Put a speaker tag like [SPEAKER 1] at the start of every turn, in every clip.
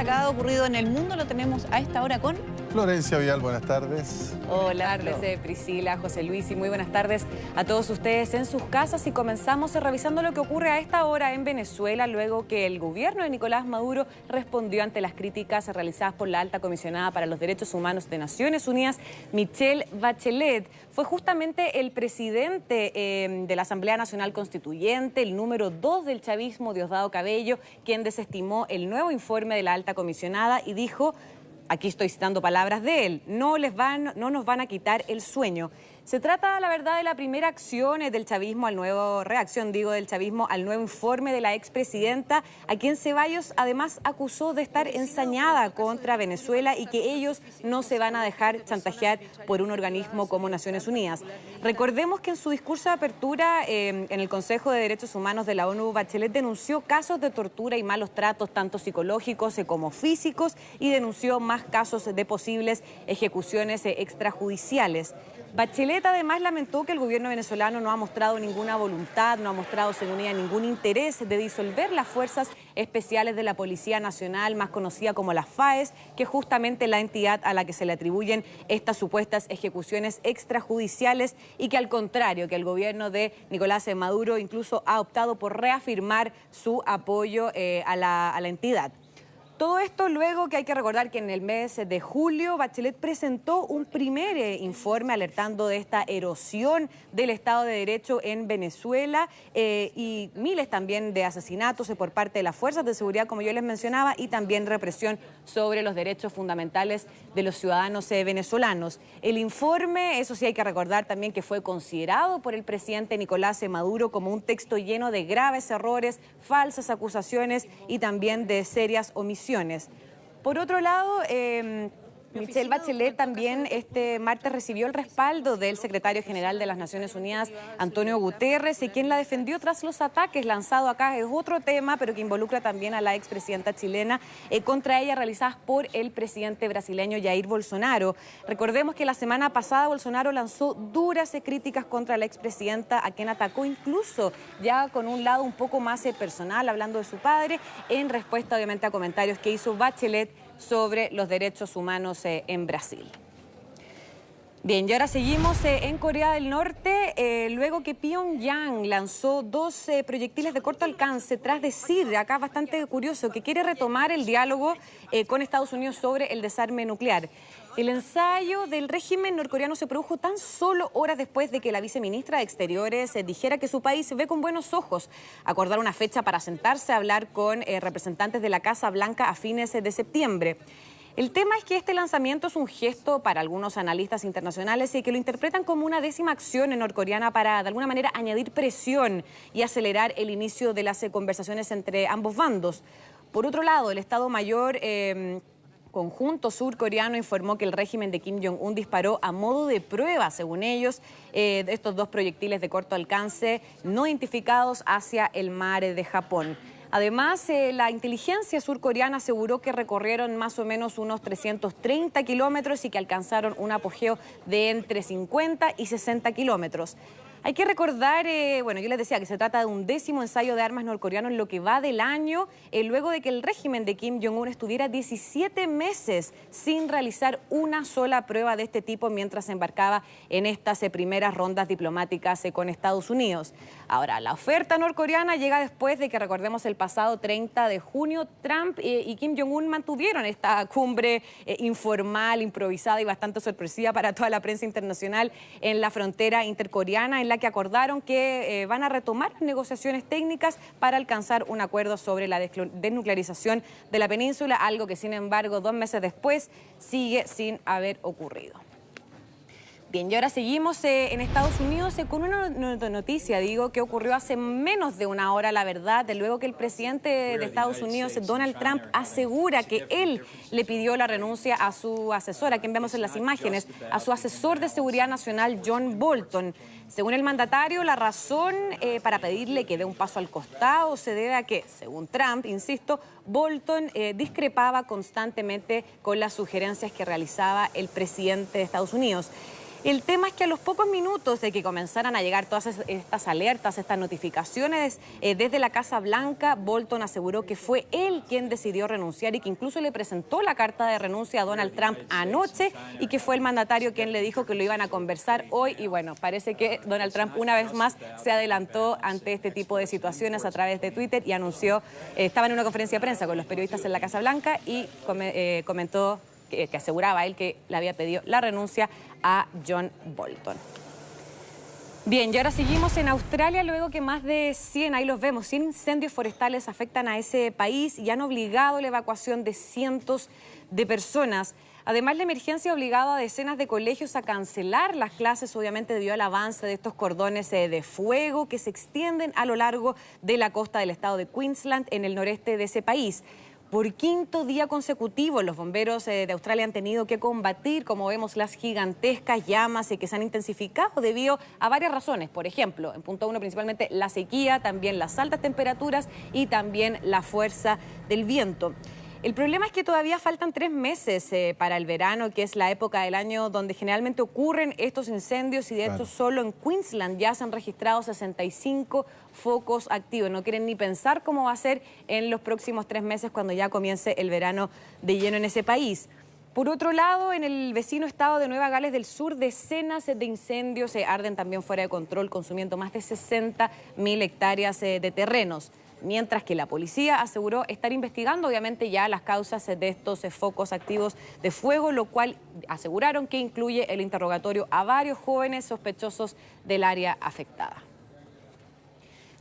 [SPEAKER 1] destacado ocurrido en el mundo lo tenemos a esta hora con...
[SPEAKER 2] Florencia Vial, buenas tardes.
[SPEAKER 3] Hola, tardes, Priscila, José Luis, y muy buenas tardes a todos ustedes en sus casas. Y comenzamos revisando lo que ocurre a esta hora en Venezuela, luego que el gobierno de Nicolás Maduro respondió ante las críticas realizadas por la alta comisionada para los derechos humanos de Naciones Unidas, Michelle Bachelet. Fue justamente el presidente de la Asamblea Nacional Constituyente, el número 2 del chavismo, Diosdado Cabello, quien desestimó el nuevo informe de la alta comisionada y dijo... Aquí estoy citando palabras de él, no nos van a quitar el sueño. Se trata, la verdad, de la primera acción del chavismo al nuevo, del chavismo al nuevo informe de la expresidenta, a quien Ceballos además acusó de estar ensañada contra Venezuela y que ellos no se van a dejar chantajear por un organismo como Naciones Unidas. Recordemos que en su discurso de apertura en el Consejo de Derechos Humanos de la ONU, Bachelet denunció casos de tortura y malos tratos, tanto psicológicos como físicos, y denunció más casos de posibles ejecuciones extrajudiciales. Bachelet además lamentó que el gobierno venezolano no ha mostrado ninguna voluntad, no ha mostrado, según ella, ningún interés de disolver las fuerzas especiales de la Policía Nacional, más conocida como las FAES, que es justamente la entidad a la que se le atribuyen estas supuestas ejecuciones extrajudiciales, y que al contrario, que el gobierno de Nicolás Maduro incluso ha optado por reafirmar su apoyo a la entidad. Todo esto luego que hay que recordar que en el mes de julio Bachelet presentó un primer informe alertando de esta erosión del Estado de Derecho en Venezuela y miles también de asesinatos por parte de las fuerzas de seguridad, como yo les mencionaba, y también represión sobre los derechos fundamentales de los ciudadanos venezolanos. El informe, eso sí hay que recordar también que fue considerado por el presidente Nicolás Maduro como un texto lleno de graves errores, falsas acusaciones y también de serias omisiones. Por otro lado, Michelle Bachelet también este martes recibió el respaldo del secretario general de las Naciones Unidas, Antonio Guterres, quien la defendió tras los ataques lanzados acá. Es otro tema, pero que involucra también a la expresidenta chilena contra ella, realizadas por el presidente brasileño Jair Bolsonaro. Recordemos que la semana pasada Bolsonaro lanzó duras críticas contra la expresidenta, a quien atacó incluso ya con un lado un poco más personal, hablando de su padre, en respuesta obviamente a comentarios que hizo Bachelet sobre los derechos humanos en Brasil. Bien, y ahora seguimos en Corea del Norte, luego que Pyongyang lanzó 2 proyectiles de corto alcance tras decir, acá bastante curioso, que quiere retomar el diálogo con Estados Unidos sobre el desarme nuclear. El ensayo del régimen norcoreano se produjo tan solo horas después de que la viceministra de Exteriores dijera que su país ve con buenos ojos acordar una fecha para sentarse a hablar con representantes de la Casa Blanca a fines de septiembre. El tema es que este lanzamiento es un gesto para algunos analistas internacionales y que lo interpretan como una décima acción norcoreana para, de alguna manera, añadir presión y acelerar el inicio de las conversaciones entre ambos bandos. Por otro lado, el Estado Mayor conjunto surcoreano informó que el régimen de Kim Jong-un disparó a modo de prueba, según ellos, estos 2 proyectiles de corto alcance no identificados hacia el mar de Japón. Además, la inteligencia surcoreana aseguró que recorrieron más o menos unos 330 kilómetros y que alcanzaron un apogeo de entre 50 y 60 kilómetros. Hay que recordar, bueno, yo les decía que se trata de un 10º ensayo de armas norcoreano en lo que va del año, luego de que el régimen de Kim Jong-un estuviera 17 meses sin realizar una sola prueba de este tipo mientras se embarcaba en estas primeras rondas diplomáticas con Estados Unidos. Ahora, la oferta norcoreana llega después de que, recordemos, el pasado 30 de junio, Trump y Kim Jong-un mantuvieron esta cumbre informal, improvisada y bastante sorpresiva para toda la prensa internacional en la frontera intercoreana, en la que acordaron que van a retomar negociaciones técnicas para alcanzar un acuerdo sobre la desnuclearización de la península, algo que, sin embargo, 2 meses después sigue sin haber ocurrido. Bien, y ahora seguimos en Estados Unidos con una noticia, que ocurrió hace menos de una hora, la verdad, luego que el presidente de Estados Unidos, Donald Trump, asegura que él le pidió la renuncia a su asesor, a quien vemos en las imágenes, a su asesor de seguridad nacional, John Bolton. Según el mandatario, la razón para pedirle que dé un paso al costado se debe a que, según Trump, insisto, Bolton discrepaba constantemente con las sugerencias que realizaba el presidente de Estados Unidos. El tema es que a los pocos minutos de que comenzaran a llegar todas estas alertas, estas notificaciones desde la Casa Blanca, Bolton aseguró que fue él quien decidió renunciar y que incluso le presentó la carta de renuncia a Donald Trump anoche y que fue el mandatario quien le dijo que lo iban a conversar hoy. Y bueno, parece que Donald Trump una vez más se adelantó ante este tipo de situaciones a través de Twitter y anunció, estaba en una conferencia de prensa con los periodistas en la Casa Blanca y comentó que aseguraba él que le había pedido la renuncia a John Bolton. Bien, y ahora seguimos en Australia luego que más de 100, ahí los vemos, 100 incendios forestales afectan a ese país y han obligado la evacuación de cientos de personas. Además, la emergencia ha obligado a decenas de colegios a cancelar las clases, obviamente debido al avance de estos cordones de fuego que se extienden a lo largo de la costa del estado de Queensland, en el noreste de ese país. Por quinto día consecutivo, los bomberos de Australia han tenido que combatir, como vemos, las gigantescas llamas que se han intensificado debido a varias razones. Por ejemplo, en punto 1, principalmente la sequía, también las altas temperaturas y también la fuerza del viento. El problema es que todavía faltan 3 meses para el verano, que es la época del año donde generalmente ocurren estos incendios y de hecho solo en Queensland ya se han registrado 65 focos activos. No quieren ni pensar cómo va a ser en los próximos 3 meses cuando ya comience el verano de lleno en ese país. Por otro lado, en el vecino estado de Nueva Gales del Sur, decenas de incendios arden también fuera de control, consumiendo más de 60.000 hectáreas de terrenos. Mientras que la policía aseguró estar investigando obviamente ya las causas de estos focos activos de fuego, lo cual aseguraron que incluye el interrogatorio a varios jóvenes sospechosos del área afectada.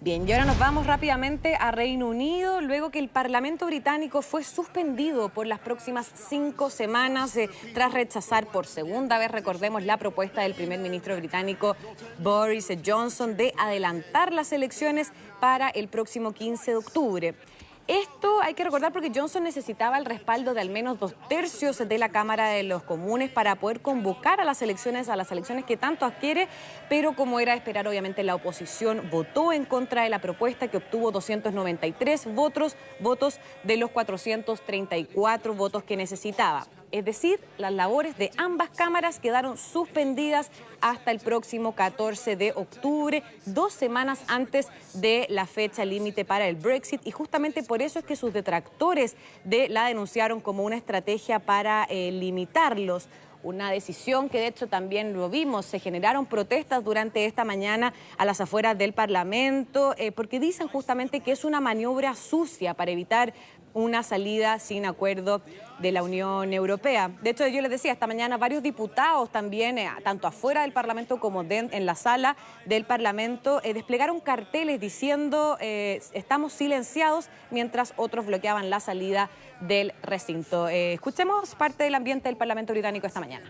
[SPEAKER 3] Bien, y ahora nos vamos rápidamente a Reino Unido, luego que el Parlamento británico fue suspendido por las próximas 5 semanas tras rechazar por segunda vez, recordemos, la propuesta del primer ministro británico Boris Johnson de adelantar las elecciones para el próximo 15 de octubre. Esto hay que recordar porque Johnson necesitaba el respaldo de al menos 2/3 de la Cámara de los Comunes para poder convocar a las elecciones que tanto quiere, pero como era de esperar, obviamente la oposición votó en contra de la propuesta, que obtuvo 293 votos de los 434 votos que necesitaba. Es decir, las labores de ambas cámaras quedaron suspendidas hasta el próximo 14 de octubre, 2 semanas antes de la fecha límite para el Brexit, y justamente por eso es que sus detractores la denunciaron como una estrategia para limitarlos. Una decisión que de hecho también lo vimos, se generaron protestas durante esta mañana a las afueras del Parlamento, porque dicen justamente que es una maniobra sucia para evitar una salida sin acuerdo de la Unión Europea. De hecho, yo les decía, esta mañana varios diputados también, tanto afuera del Parlamento como en la sala del Parlamento, desplegaron carteles diciendo estamos silenciados, mientras otros bloqueaban la salida del recinto. Escuchemos parte del ambiente del Parlamento británico esta mañana.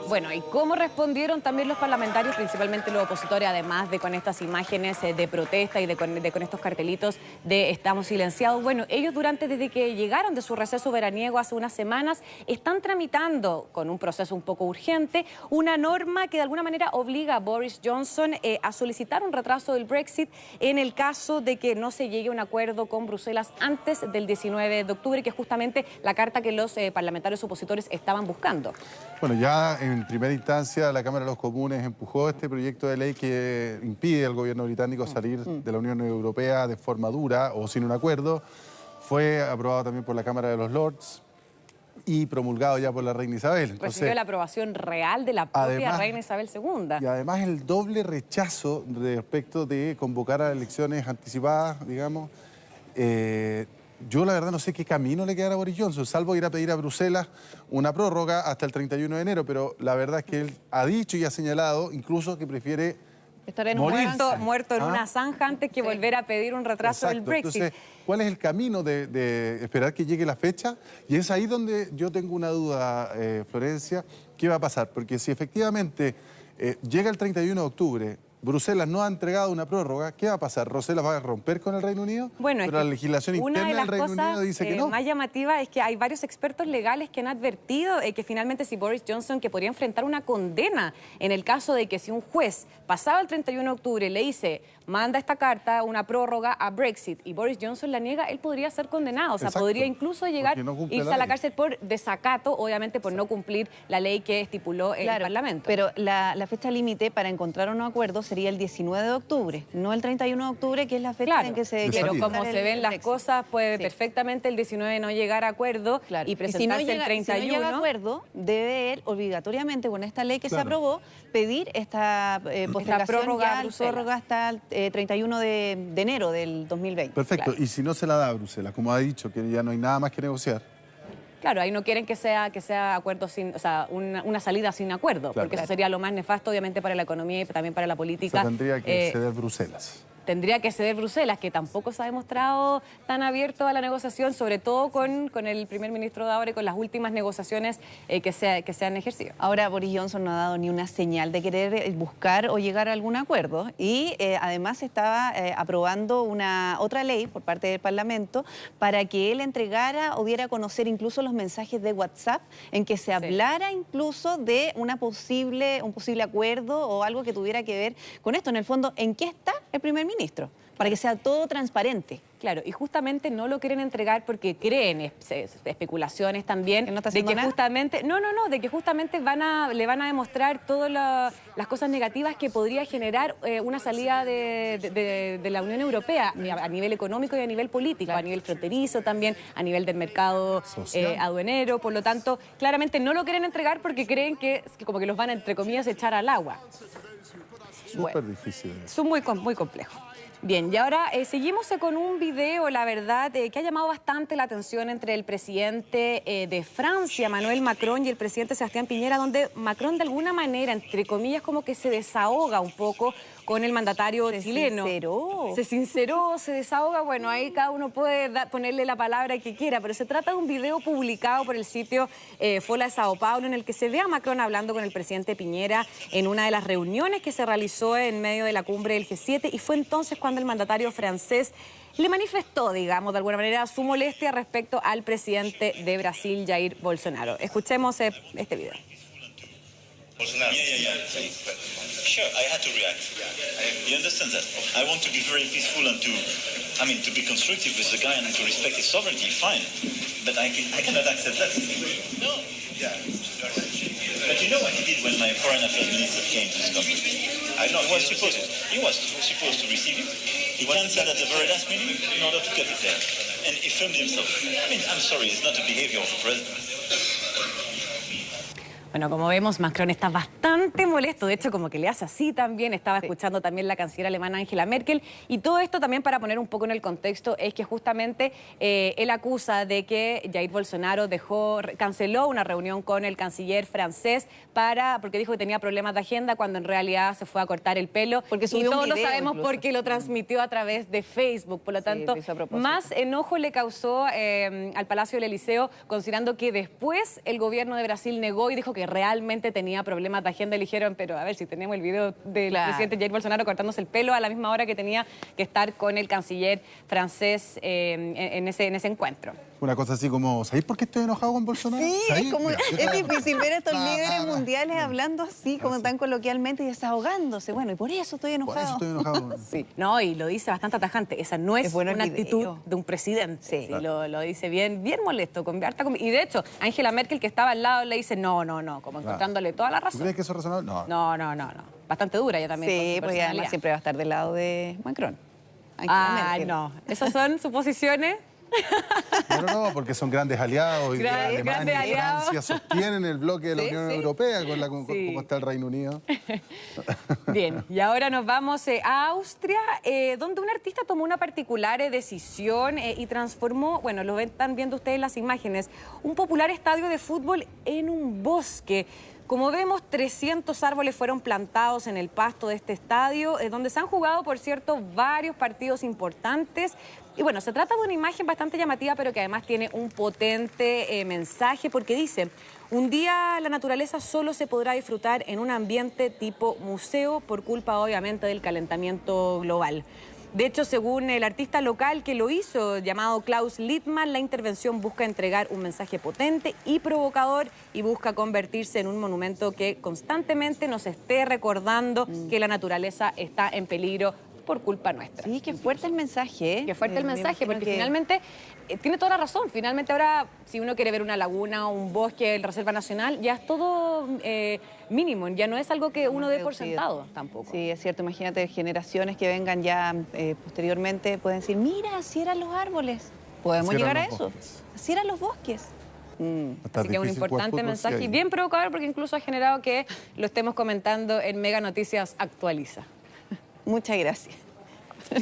[SPEAKER 3] Bueno, ¿y cómo respondieron también los parlamentarios, principalmente los opositores, además de con estas imágenes de protesta y con estos cartelitos de estamos silenciados? Bueno, ellos desde que llegaron de su receso veraniego hace unas semanas, están tramitando con un proceso un poco urgente una norma que de alguna manera obliga a Boris Johnson a solicitar un retraso del Brexit en el caso de que no se llegue a un acuerdo con Bruselas antes del 19 de octubre, que es justamente la carta que los parlamentarios opositores estaban buscando.
[SPEAKER 2] Bueno, ya en primera instancia la Cámara de los Comunes empujó este proyecto de ley que impide al gobierno británico salir de la Unión Europea de forma dura o sin un acuerdo. Fue aprobado también por la Cámara de los Lords y promulgado ya por la reina Isabel. Entonces,
[SPEAKER 3] recibió la aprobación real de la propia reina Isabel II.
[SPEAKER 2] Y además el doble rechazo respecto de convocar a elecciones anticipadas, digamos. Yo la verdad no sé qué camino le quedará a Boris Johnson, salvo ir a pedir a Bruselas una prórroga hasta el 31 de enero, pero la verdad es que él ha dicho y ha señalado incluso que prefiere
[SPEAKER 1] Estar en un
[SPEAKER 3] muerto en una zanja antes que volver a pedir un retraso del Brexit.
[SPEAKER 2] Entonces, ¿cuál es el camino de esperar que llegue la fecha? Y es ahí donde yo tengo una duda, Florencia, ¿qué va a pasar? Porque si efectivamente llega el 31 de octubre, Bruselas no ha entregado una prórroga, ¿qué va a pasar? ¿Bruselas va a romper con el Reino Unido?
[SPEAKER 3] Bueno,
[SPEAKER 2] pero la legislación interna del Reino Unido dice que no.
[SPEAKER 3] Una de las cosas más llamativas es que hay varios expertos legales que han advertido que finalmente si Boris Johnson, que podría enfrentar una condena en el caso de que si un juez pasado el 31 de octubre le dice, manda esta carta, una prórroga a Brexit, y Boris Johnson la niega, él podría ser condenado. O sea,
[SPEAKER 2] Exacto,
[SPEAKER 3] podría incluso llegar irse a la cárcel por desacato, obviamente por no cumplir la ley que estipuló el Parlamento.
[SPEAKER 1] Pero la fecha límite para encontrar un acuerdo sería el 19 de octubre, no el 31 de octubre, que es la fecha en que se...
[SPEAKER 3] Pero como se ven las cosas, puede perfectamente el 19 no llegar a acuerdo y presentarse el 31.
[SPEAKER 1] Si no llega a acuerdo, debe él obligatoriamente, con esta ley que se aprobó, pedir esta postergación, prórroga hasta el 31 de enero del 2020.
[SPEAKER 2] Perfecto, y si no se la da a Bruselas, como ha dicho, que ya no hay nada más que negociar.
[SPEAKER 3] Claro, ahí no quieren que sea acuerdo sin, o sea, una salida sin acuerdo, porque eso sería lo más nefasto, obviamente, para la economía y también para la política.
[SPEAKER 2] O sea, tendría que ceder Bruselas.
[SPEAKER 3] Tendría que ceder Bruselas, que tampoco se ha demostrado tan abierto a la negociación, sobre todo con el primer ministro de ahora y con las últimas negociaciones que se han ejercido.
[SPEAKER 1] Ahora Boris Johnson no ha dado ni una señal de querer buscar o llegar a algún acuerdo y además estaba aprobando otra ley por parte del Parlamento para que él entregara o diera a conocer incluso los mensajes de WhatsApp en que se hablara incluso de un posible acuerdo o algo que tuviera que ver con esto. En el fondo, ¿en qué está el primer ministro? Para que sea todo transparente.
[SPEAKER 3] Claro, y justamente no lo quieren entregar porque creen, especulaciones también, de que justamente, de que justamente le van a demostrar todas las cosas negativas que podría generar una salida de la Unión Europea a nivel económico y a nivel político, a nivel fronterizo también, a nivel del mercado aduanero. Por lo tanto, claramente no lo quieren entregar porque creen que como que los van a, entre comillas, echar al agua.
[SPEAKER 2] Súper difícil.
[SPEAKER 3] Es muy complejo. Bien, y ahora seguimos con un video, la verdad, que ha llamado bastante la atención entre el presidente de Francia, Emmanuel Macron, y el presidente Sebastián Piñera, donde Macron de alguna manera, entre comillas, como que se desahoga un poco con el mandatario chileno. Se sinceró, se desahoga. Bueno, ahí cada uno puede ponerle la palabra que quiera, pero se trata de un video publicado por el sitio Fola de Sao Paulo, en el que se ve a Macron hablando con el presidente Piñera en una de las reuniones que se realizó en medio de la cumbre del G7, y fue entonces cuando el mandatario francés le manifestó, digamos, de alguna manera, su molestia respecto al presidente de Brasil, Jair Bolsonaro. Escuchemos este video.
[SPEAKER 4] Bolsonaro. Sure, I had to react. You understand that? I want to be very peaceful and to be constructive with the guy and to respect his sovereignty, fine. But I cannot accept that. No. Yeah. But you know what he did when my foreign affairs minister came to this country? He was supposed to receive him. He canceled at the very last minute in order to cut his hair. And he filmed himself. I'm sorry, it's not the behavior of a president.
[SPEAKER 3] Bueno, como vemos, Macron está bastante molesto, de hecho como que le hace así también, estaba escuchando también la canciller alemana Angela Merkel, y todo esto también para poner un poco en el contexto es que justamente él acusa de que Jair Bolsonaro canceló una reunión con el canciller francés porque dijo que tenía problemas de agenda, cuando en realidad se fue a cortar el pelo, porque y todos lo sabemos incluso, porque lo transmitió a través de Facebook. Por lo tanto, más enojo le causó al Palacio del Eliseo, considerando que después el gobierno de Brasil negó y dijo que realmente tenía problemas de agenda. Eligieron, pero a ver, si tenemos el video del presidente Jair Bolsonaro cortándose el pelo a la misma hora que tenía que estar con el canciller francés en ese encuentro.
[SPEAKER 2] Una cosa así como, ¿sabéis por qué estoy enojado con Bolsonaro?
[SPEAKER 1] Sí, es difícil ver a estos líderes mundiales hablando así, como tan coloquialmente y desahogándose. Bueno, y por eso estoy enojado.
[SPEAKER 2] Por eso estoy enojado.
[SPEAKER 3] Sí. No, y lo dice bastante atajante. Esa no es una actitud de un presidente. Sí. Lo dice bien molesto, y de hecho, Angela Merkel, que estaba al lado, le dice no, como encontrándole toda la razón.
[SPEAKER 2] ¿Tú crees que eso es razonable?
[SPEAKER 3] No. Bastante dura ella también.
[SPEAKER 1] Sí, porque además siempre va a estar del lado de Macron.
[SPEAKER 3] No. Esas son suposiciones.
[SPEAKER 2] No, porque son grandes aliados y Alemania y Francia sostienen el bloque de la Unión Europea con como está el Reino Unido.
[SPEAKER 3] Bien, y ahora nos vamos a Austria, donde un artista tomó una particular decisión y transformó, lo están viendo ustedes las imágenes, un popular estadio de fútbol en un bosque. Como vemos, 300 árboles fueron plantados en el pasto de este estadio, donde se han jugado, por cierto, varios partidos importantes. Y bueno, se trata de una imagen bastante llamativa, pero que además tiene un potente mensaje, porque dice: un día la naturaleza solo se podrá disfrutar en un ambiente tipo museo por culpa, obviamente, del calentamiento global. De hecho, según el artista local que lo hizo, llamado Klaus Littmann, la intervención busca entregar un mensaje potente y provocador y busca convertirse en un monumento que constantemente nos esté recordando que la naturaleza está en peligro por culpa nuestra.
[SPEAKER 1] Sí, qué fuerte el mensaje, ¿eh?
[SPEAKER 3] Qué fuerte el mensaje, porque finalmente tiene toda la razón. Finalmente ahora, si uno quiere ver una laguna o un bosque en reserva nacional, ya es todo mínimo, ya no es algo que uno dé por sentado tampoco.
[SPEAKER 1] Sí, es cierto. Imagínate, generaciones que vengan ya posteriormente pueden decir: mira, así eran los árboles. Podemos llegar a eso. Así eran los bosques.
[SPEAKER 3] Así que un importante mensaje y bien provocador, porque incluso ha generado que lo estemos comentando en Mega Noticias Actualiza.
[SPEAKER 1] Muchas gracias.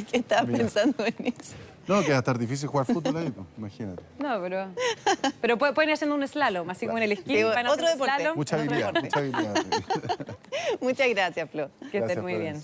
[SPEAKER 1] ¿Qué estaba pensando en eso?
[SPEAKER 2] No, que va a estar difícil jugar fútbol ahí, pues, imagínate.
[SPEAKER 3] No, pero pueden ir haciendo un slalom, así como en el esquí.
[SPEAKER 1] Sí,
[SPEAKER 3] van a
[SPEAKER 1] otro
[SPEAKER 3] hacer un
[SPEAKER 1] deporte.
[SPEAKER 3] slalom,
[SPEAKER 2] Mucha habilidad, mucha habilidad.
[SPEAKER 1] Muchas gracias, Flo.
[SPEAKER 3] Que estén muy bien.